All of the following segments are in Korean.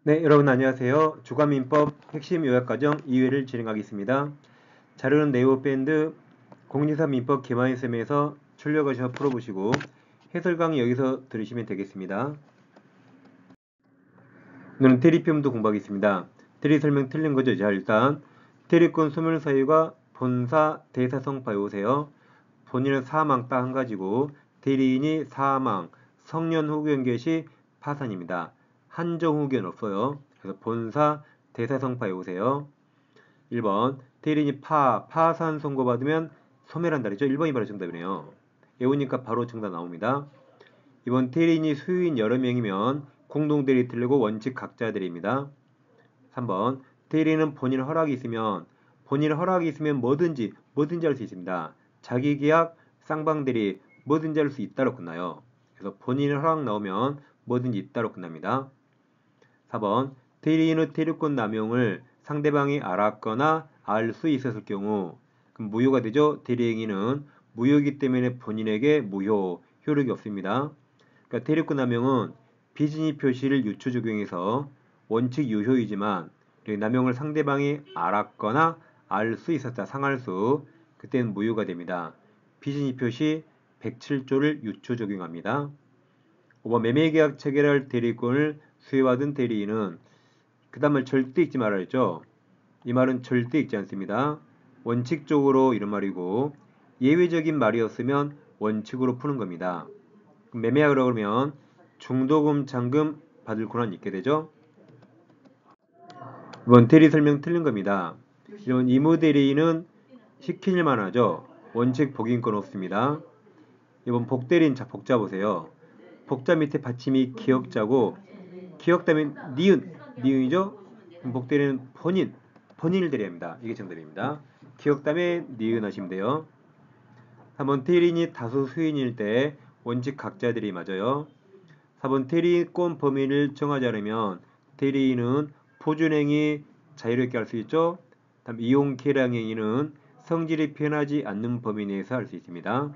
네, 여러분 안녕하세요. 주간민법 핵심 요약과정 2회를 진행하겠습니다. 자료는 네이버밴드 공인사 민법 개마인쌤에서 출력하셔서 풀어보시고 해설 강의 여기서 들으시면 되겠습니다. 오늘은 대리표현도 공부하겠습니다. 대리 설명 틀린 거죠? 자, 일단 대리권 소멸 사유가 본사 대사성 봐오세요. 본인은 사망 딱 한 가지고 대리인이 사망, 성년 후견 개시 파산입니다. 한정 후견 없어요. 그래서 본사 대사성 봐오세요. 1번 대리인이 파산 선고받으면 소멸한다 그랬죠? 1번이 바로 정답이네요. 외우니까 바로 정답 나옵니다. 이번 대리인이 소유인 여러 명이면 공동대리 틀리고 원칙 각자 대리입니다. 3번 대리인은 본인 허락이 있으면 뭐든지 할 수 있습니다. 자기계약, 쌍방대리 뭐든지 할 수 있다로 끝나요. 그래서 본인의 허락 나오면 뭐든지 있다로 끝납니다. 4번 대리인의 대리권 남용을 상대방이 알았거나 알 수 있었을 경우 그럼 무효가 되죠. 대리행위는 무효이기 때문에 본인에게 효력이 없습니다. 그러니까 대리권 남용은 비진입 표시를 유추 적용해서 원칙 유효이지만 남용을 상대방이 알았거나 알 수 있었다. 상할수 그때는 무효가 됩니다. 비진입 표시 107조를 유추 적용합니다. 5번 매매계약 체결할 대리권을 수여받은 대리인은 그 다음을 절대 읽지 말아야 했죠. 이 말은 절대 읽지 않습니다. 원칙적으로 이런 말이고 예외적인 말이었으면 원칙으로 푸는 겁니다. 매매하라고 그러면 중도금, 잔금 받을 권한이 있게 되죠. 이번 대리 설명 틀린 겁니다. 이런 이무대리인은 시킨 일만 하죠. 원칙 복인권 없습니다. 이번 복대리인 복자 보세요. 복자 밑에 받침이 기역자고 기역 다음에 니은이죠. 복대리는 본인을 대리합니다. 이게 정답입니다. 기역 다음에 니은 하시면 돼요. 3번 대리인이 다수 수인일 때 원칙 각자 대리 맞아요. 4번 대리권 범위를 정하지 않으면 대리인은 포준행위 자유롭게 할 수 있죠. 다음 이용 계량행위는 성질이 변하지 않는 범위 내에서 할 수 있습니다.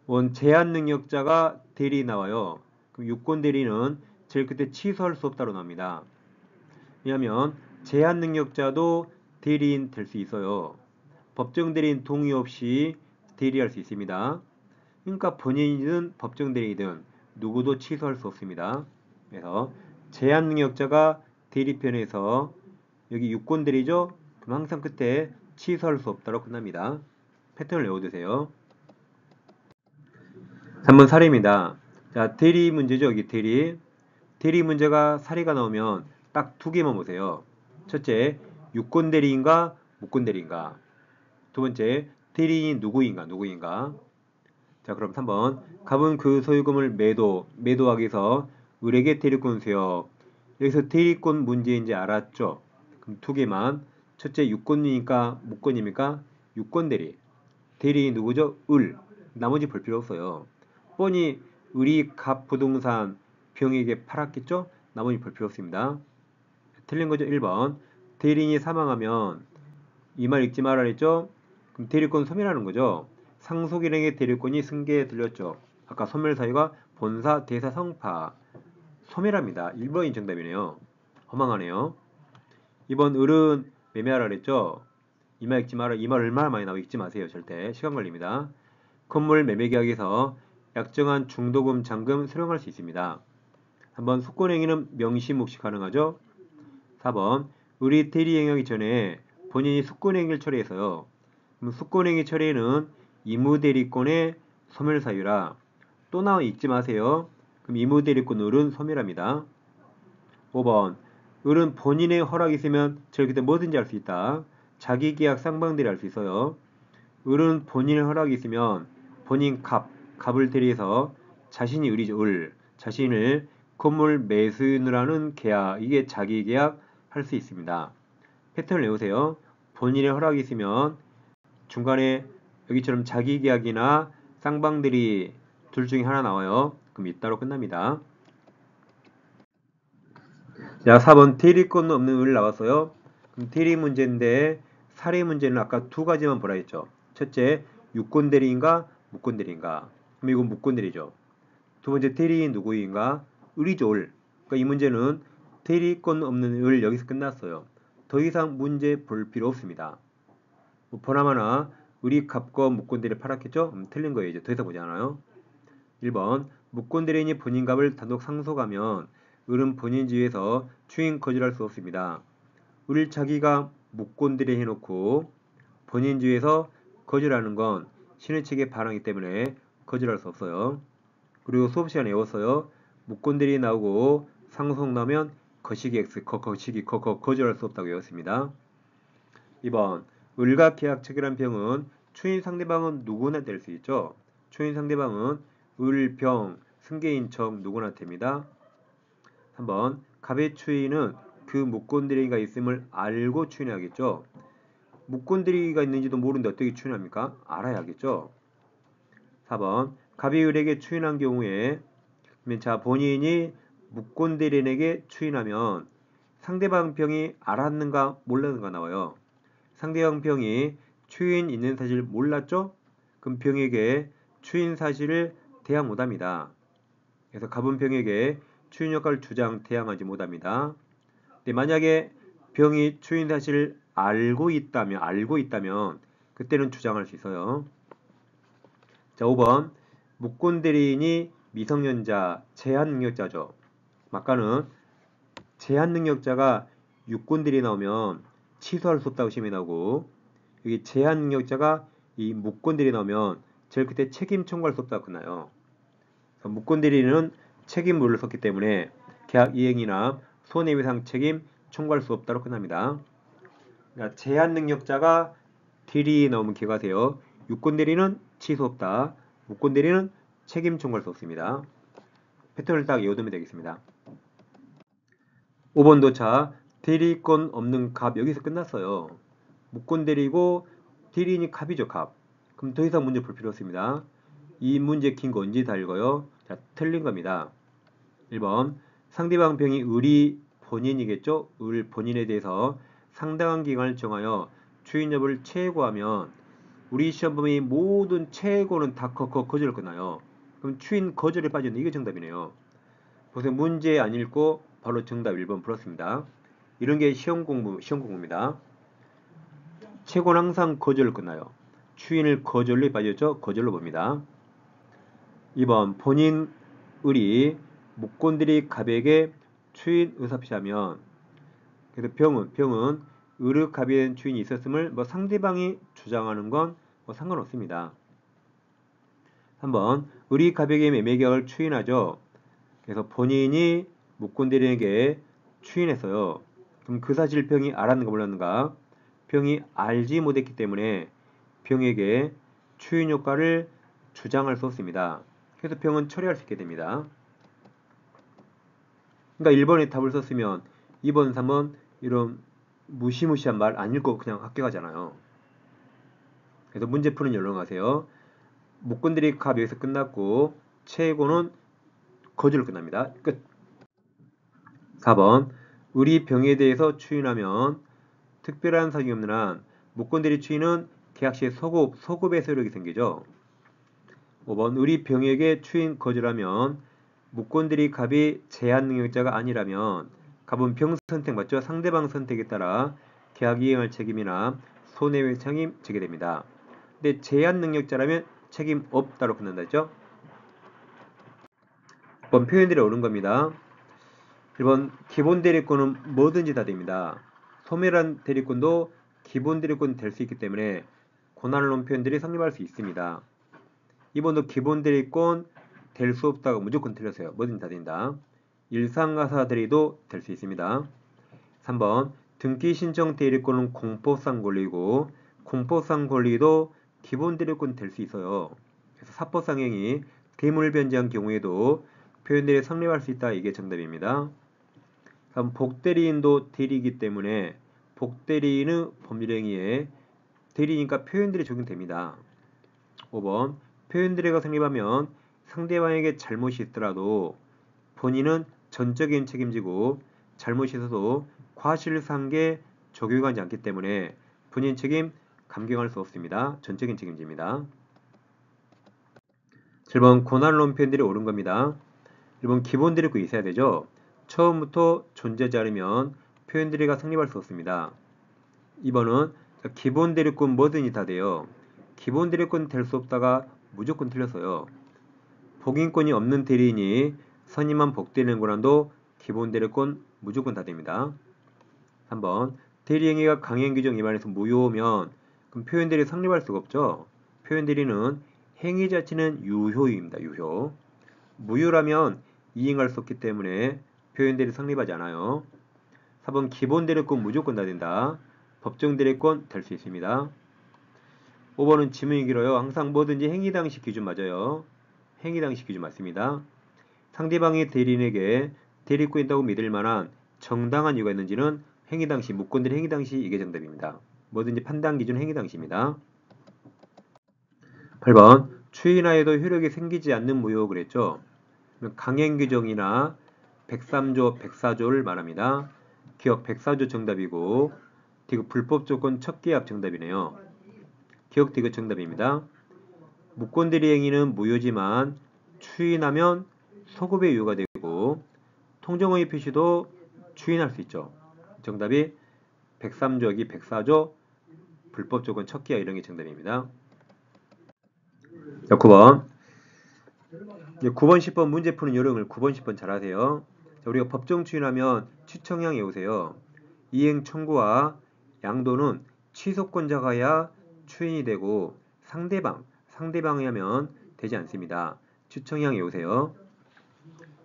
원 제한 능력자가 대리 나와요. 그럼 유권 대리는 제일 끝에 취소할 수 없다로 나옵니다. 왜냐하면 제한 능력자도 대리인 될 수 있어요. 법정 대리인 동의 없이 대리할 수 있습니다. 그러니까 본인이든 법정 대리이든 누구도 취소할 수 없습니다. 그래서 제한 능력자가 대리편에서 여기 유권 대리죠? 그럼 항상 끝에 취소할 수 없다로 끝납니다. 패턴을 외워두세요. 3번 사례입니다. 자, 대리 문제죠. 여기 대리. 대리 문제가 사례가 나오면 딱 두 개만 보세요. 첫째, 유권 대리인가 무권 대리인가. 두 번째, 대리인이 누구인가. 자, 그럼 3번. 갑은 그 소유금을 매도하기 위해서 을에게 대리권 수여. 여기서 대리권 문제인지 알았죠? 그럼 두 개만. 첫째, 유권이니까 무권입니까? 유권 대리. 대리인 누구죠? 을. 나머지 볼 필요 없어요. 뻔히 을이 갑 부동산 병에게 팔았겠죠? 나머지 볼 필요 없습니다. 틀린 거죠? 1번. 대리인이 사망하면 이 말 읽지 말아 그랬죠? 그럼 대리권 소멸하는 거죠. 상속인에게 대리권이 승계에 들렸죠. 아까 소멸 사유가 본사, 대사, 성파. 소멸합니다. 1번이 정답이네요. 허망하네요. 2번 을은 매매하라 그랬죠. 이 말 읽지 마라. 이 말 얼마나 많이 나오고 읽지 마세요. 절대. 시간 걸립니다. 건물 매매 계약에서 약정한 중도금, 잔금 수령할 수 있습니다. 3번 숙권행위는 명시묵시 가능하죠. 4번 을이 대리행위하기 전에 본인이 숙권행위를 처리해서요. 그럼 숙권행위 처리에는 이무대리권의 소멸사유라 또 나와 읽지 마세요. 그럼 이무대리권 을은 소멸합니다. 5번 을은 본인의 허락이 있으면 저기서 뭐든지 할 수 있다. 자기계약 쌍방대리 할 수 있어요. 을은 본인의 허락이 있으면 본인 갑을 대리해서 자신이 을이죠. 자신을 건물 매수인을 하는 계약 이게 자기계약 할 수 있습니다. 패턴을 외우세요. 본인의 허락이 있으면 중간에 여기처럼 자기계약이나 쌍방대리 둘 중에 하나 나와요. 그럼 이따로 끝납니다. 자, 4번 대리권 없는 을 나왔어요. 그럼 대리 문제인데 사례 문제는 아까 두 가지만 보라 했죠. 첫째, 유권 대리인가 무권 대리인가. 그럼 이건 무권 대리죠. 두 번째, 대리인 누구인가? 을이죠. 을. 그러니까 이 문제는 대리권 없는 을 여기서 끝났어요. 더 이상 문제 볼 필요 없습니다. 뭐 보나마나 을이 갑과 무권대리를 팔았겠죠? 틀린 거예요. 이제 더 이상 보지 않아요. 1번 무권대리인이 본인 값을 단독 상속하면 을은 본인 지위에서 추인 거절할 수 없습니다. 을 자기가 무권대리 해놓고 본인 지위에서 거절하는 건 신의 측의 반항이기 때문에 거절할 수 없어요. 그리고 수업 시간에 외웠어요. 무권대리 나오고 상속 나오면 거시기 X, 거시기 거절할 수 없다고 외웠습니다. 2번 을과 계약 체결한 병은 추인 상대방은 누구나 될 수 있죠. 추인 상대방은 을, 병, 승계인, 척 누구나 됩니다. 3번 갑의 추인은 그 무권대리가 있음을 알고 추인해야겠죠. 무권대리가 있는지도 모르는데 어떻게 추인합니까? 알아야겠죠. 4번 갑이 을에게 추인한 경우에 자 본인이 무권대리인에게 추인하면 상대방 병이 알았는가 몰랐는가 나와요. 상대방 병이 추인 있는 사실 몰랐죠? 그럼 병에게 추인 사실을 대항 못합니다. 그래서 갑은 병에게 추인 역할을 주장 대항하지 못합니다. 근데 만약에 병이 추인 사실을 알고 있다면 그때는 주장할 수 있어요. 자, 5번 무권대리인이 미성년자 제한능력자죠. 아까는 제한능력자가 유권대리 나오면 취소할 수 없다고 시험이 나오고 여기 제한능력자가 이 무권대리 나오면 제일 끝에 책임 청구할 수 없다고 끝나요. 무권대리는 책임물을 썼기 때문에 계약 이행이나 손해배상 책임 청구할 수 없다고 끝납니다. 그러니까 제한능력자가 대리에 나오면 기억하세요. 유권대리는 취소 없다. 무권대리는 책임 청구할 수 없습니다. 패턴을 딱 외워두면 되겠습니다. 5번도 자 대리권 없는 갑 여기서 끝났어요. 무권대리고 대리인이 갑이죠. 갑. 그럼 더 이상 문제 볼 필요 없습니다. 이 문제 긴 거 언제 다 읽어요? 자, 틀린 겁니다. 1번 상대방 병이 을이 본인이겠죠? 을 본인에 대해서 상당한 기간을 정하여 추인 여부를 최고하면 우리 시험범위 모든 최고는 다 거절을 끝나요. 그럼 추인 거절에 빠지는 이게 정답이네요. 보세요. 문제 안 읽고 바로 정답 1번 풀었습니다. 이런 게 시험 공부입니다. 최고는 항상 거절로 끝나요. 추인을 거절로 빠졌죠? 거절로 봅니다. 2번 본인 을이 무권대리 갑에게 추인 의사표시하면 그래서 병은 을의 갑에 대한 추인이 있었음을 상대방이 주장하는 건 상관없습니다. 3번 을이 갑에게 매매계약을 추인하죠. 그래서 본인이 무권대리에게 추인했어요. 그럼 그 사실 병이 알았는가 몰랐는가? 병이 알지 못했기 때문에 병에게 추인 효과를 주장할 수 없습니다. 그래서 병은 처리할 수 있게 됩니다. 그러니까 1번에 답을 썼으면 2번, 3번 이런 무시무시한 말 안 읽고 그냥 합격하잖아요. 그래서 문제 푸는 연락하세요. 무권대리 갑 여기서 끝났고 최고는 거절로 끝납니다. 끝. 4번 을이 병에 대해서 추인하면 특별한 사정이 없는 한 무권대리 추인은 계약 시 소급의 세력이 생기죠. 5번 을이 병에게 추인 거절하면 무권대리 갑이 제한능력자가 아니라면 갑은 병 선택 맞죠? 상대방 선택에 따라 계약 이행할 책임이나 손해배상이 지게 됩니다. 근데 제한능력자라면 책임 없다로 끝난다 했죠? 1번 표현들이 옳은 겁니다. 1번 기본 대리권은 뭐든지 다 됩니다. 소멸한 대리권도 기본 대리권 될 수 있기 때문에 고난을 놓은 표현들이 성립할 수 있습니다. 2번도 기본 대리권 될 수 없다고 무조건 틀렸어요. 뭐든지 다 된다. 일상가사 대리도 될 수 있습니다. 3번 등기 신청 대리권은 공법상 권리고 공법상 권리도 기본 대리권 될 수 있어요. 그래서 사법상행위 대물 변제한 경우에도 표현들이 성립할 수 있다. 이게 정답입니다. 다음 복대리인도 대리이기 때문에 복대리인의 법률행위에 대리니까 표현들이 적용됩니다. 5번 표현대리가 성립하면 상대방에게 잘못이 있더라도 본인은 전적인 책임지고 잘못이 있어도 과실상계 적용하지 않기 때문에 본인 책임 감경할 수 없습니다. 전적인 책임집니다. 7번 고난론 표현들이 옳은 겁니다. 1번 기본 대리권 있어야 되죠. 처음부터 존재하지 않으면 표현대리가 성립할 수 없습니다. 2번은 기본 대리권 뭐든지 다 돼요. 기본 대리권 될 수 없다가 무조건 틀렸어요. 복인권이 없는 대리인이 선임한 복대리인 권한도 기본 대리권 무조건 다 됩니다. 3번 대리행위가 강행규정 위반해서 무효면 그럼 표현대리 성립할 수가 없죠. 표현대리는 행위 자체는 유효입니다. 유효. 무효라면 이행할 수 없기 때문에 표현대리 성립하지 않아요. 4번 기본대리권 무조건 다 된다. 법정대리권 될 수 있습니다. 5번은 지문이 길어요. 항상 뭐든지 행위 당시 기준 맞아요. 행위 당시 기준 맞습니다. 상대방이 대리인에게 대리권이 있다고 믿을 만한 정당한 이유가 있는지는 행위 당시, 무권대리 행위 당시 이게 정답입니다. 뭐든지 판단 기준 행위 당시입니다. 8번 추인하여도 효력이 생기지 않는 무효 그랬죠. 강행규정이나 103조, 104조를 말합니다. 기억 104조 정답이고 디귿 불법조건 첩계약 정답이네요. 기억 디귿 정답입니다. 무권대리 행위는 무효지만 추인하면 소급의 이유가 되고 통정의 표시도 추인할 수 있죠. 정답이 103조기 104조 불법조건 첩계약 이런 게 정답입니다. 자, 9번 9번 10번 문제 푸는 요령을 9번 10번 잘 하세요. 자, 우리가 법정 추인하면 추청량 외우세요. 이행 청구와 양도는 취소권자가야 추인이 되고 상대방이 하면 되지 않습니다. 추청량 외우세요.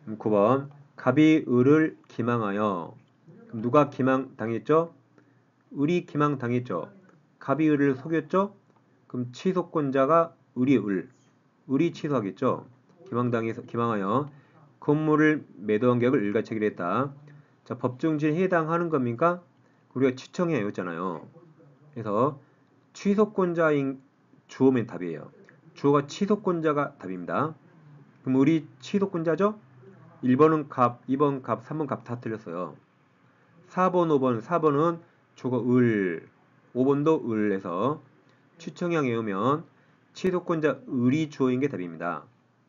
9번 갑이 을을 기망하여 그럼 누가 기망당했죠? 을이 기망당했죠. 갑이 을을 속였죠? 그럼 취소권자가 을이 취소하겠죠. 기망하여 건물을 매도한 계약을 을과 체결했다. 자, 법정지에 해당하는 겁니까? 우리가 추청해 외웠잖아요. 그래서 취소권자인 주어면 답이에요. 주어가 취소권자가 답입니다. 그럼 우리 취소권자죠? 1번은 갑, 2번 갑, 3번 갑 다 틀렸어요. 4번, 5번, 4번은 주어가 을, 5번도 을에서 추청량 외우면 취소권자 을이 주어인 게 답입니다.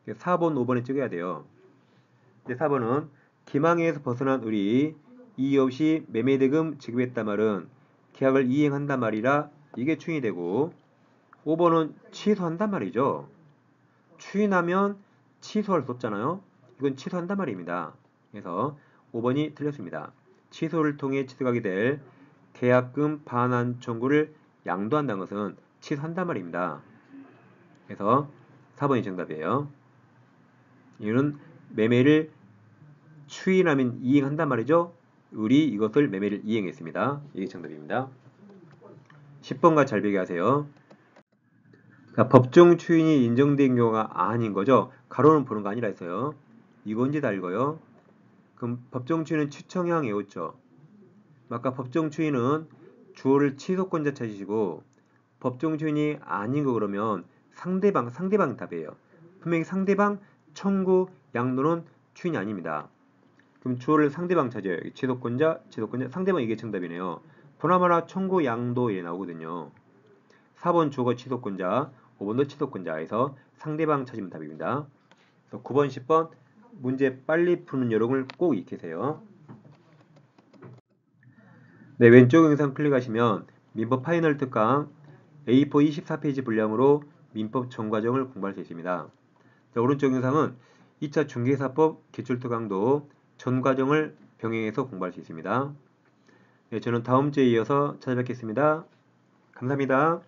4번, 5번에 찍어야 돼요. 4번은 기망에서 벗어난 을이 이의 없이 매매대금 지급했단 말은 계약을 이행한단 말이라 이게 추인이 되고 5번은 취소한단 말이죠. 추인하면 취소할 수 없잖아요. 이건 취소한단 말입니다. 그래서 5번이 틀렸습니다. 취소를 통해 취득하게 될 계약금 반환 청구를 양도한다는 것은 취소한단 말입니다. 그래서 4번이 정답이에요. 이유는 매매를 추인하면 이행한단 말이죠. 을이 이것을 매매를 이행했습니다. 이게 정답입니다. 10번과 잘 비교하세요. 자, 법정 추인이 인정된 경우가 아닌 거죠. 가로는 보는 거 아니라 했어요. 이건지 다 읽어요. 그럼 법정 추인은 추청형 외웠죠. 아까 법정 추인은 주어를 취소권자 찾으시고 법정 추인이 아닌 거 그러면 상대방 답이에요. 분명히 상대방 청구 양도는 추인이 아닙니다. 그럼 주어를 상대방 찾아요. 취소권자, 상대방 이게 정답이네요. 보나마나 청구 양도 에 나오거든요. 4번 주어가 취소권자, 5번도 취소권자에서 상대방 찾으면 답입니다. 9번, 10번 문제 빨리 푸는 요령을 꼭 익히세요. 네, 왼쪽 영상 클릭하시면 민법 파이널 특강 A4 24페이지 분량으로 민법 전과정을 공부할 수 있습니다. 자, 오른쪽 영상은 2차 중개사법 기출특강도 전과정을 병행해서 공부할 수 있습니다. 네, 저는 다음 주에 이어서 찾아뵙겠습니다. 감사합니다.